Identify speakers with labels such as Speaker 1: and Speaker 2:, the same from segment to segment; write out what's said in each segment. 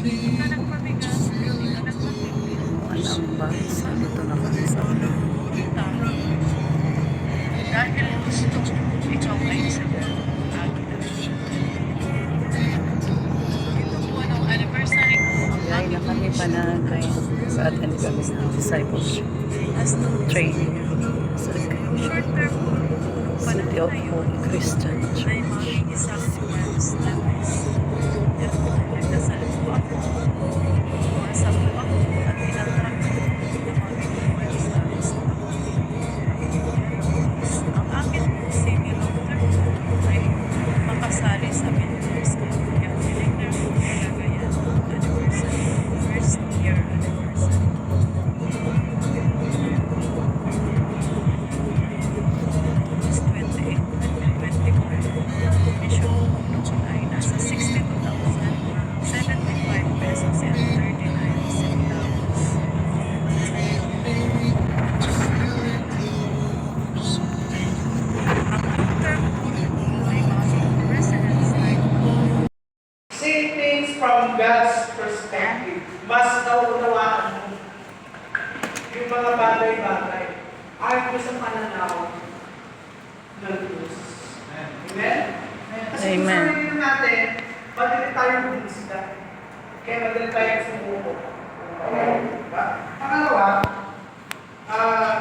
Speaker 1: Ka nagpabigas, hindi ka nagpapigil.
Speaker 2: Walang bus. Dito na kami sa
Speaker 1: Tama. Dahil gusto ikaw ay sagot. Ito po anong anniversary ko. Ang
Speaker 2: Biyahe na kami Panagay. Sa-attend kami sa discipleship
Speaker 1: as no
Speaker 2: training sa
Speaker 1: short term po.
Speaker 2: City of Hope Christian
Speaker 1: Ay
Speaker 2: Church.
Speaker 1: makikisang words na guys. Nagdasal po ako. Pumasap po ako at tinatrak ko na mag-words sa gusto ko. Ang akin po city long term ay makasali sa Mentors Camp. Kaya pinigner po talaga yan anniversary. First year anniversary. August 28 until 24. Mission po noon ay nasa 62,075 pesos and 39 centavos. Ang long term po ay mga residents like
Speaker 3: See things from God's perspective. Mas nauunawaan mo yung mga bagay-bagay ayon sa pananaw ng Diyos. Amen? Kasi kung
Speaker 2: Amen.
Speaker 3: sarili natin, madali tayong bumisita. Kaya madali tayong sumuko. Diba? Pangalawa,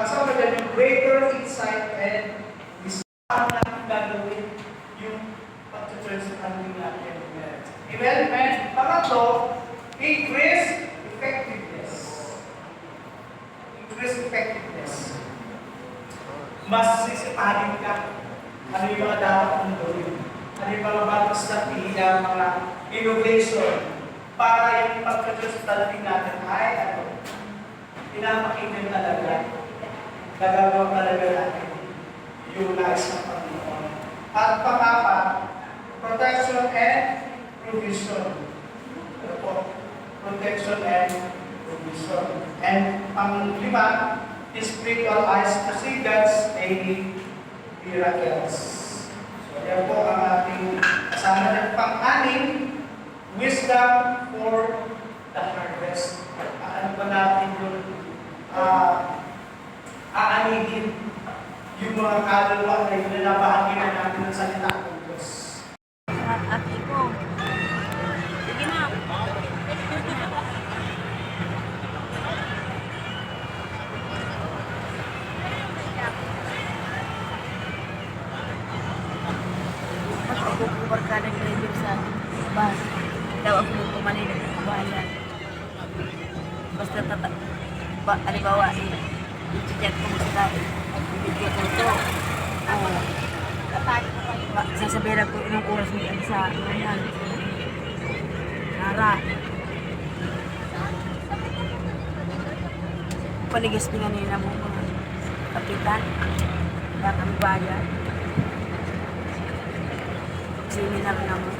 Speaker 3: kasama dyan yung greater insight and wisdom natin gagawin yung pag-church sa family natin. Amen? Amen? Pangatlo, increase effectiveness. Increase effectiveness. Mas sisipahin ka. Ano yung mga dapat mong gawin? Ano yung mga bagong strategiya, mga innovation para yung pagka-strategy natin ay pinapakinggan talaga. Nagagawa talaga natin yung nais ng Panginoon. At pang-apat, protection and provision. Ano po? Protection and provision. And pang-lima, spiritual eyes to see God's daily miracles. So, yan po ang ating kasama ng pang-anim, wisdom for the harvest. Ano ba natin yung aanihin yung mga kaluluwa na yun na nabahagi na natin ng salita ng Diyos.
Speaker 1: ate ko. Sige na.
Speaker 4: Magpapupur ka ng radio sa bus. Daw ako pumanay ng kabayan. Basta halimbawa, i-check ko sa ibigay ko ito. Sasabihin ko ilang oras mo yan sa ngayon. Nara. Paligas pinanina mo mga kapitan. Kaya kami bayan. Seminar naman.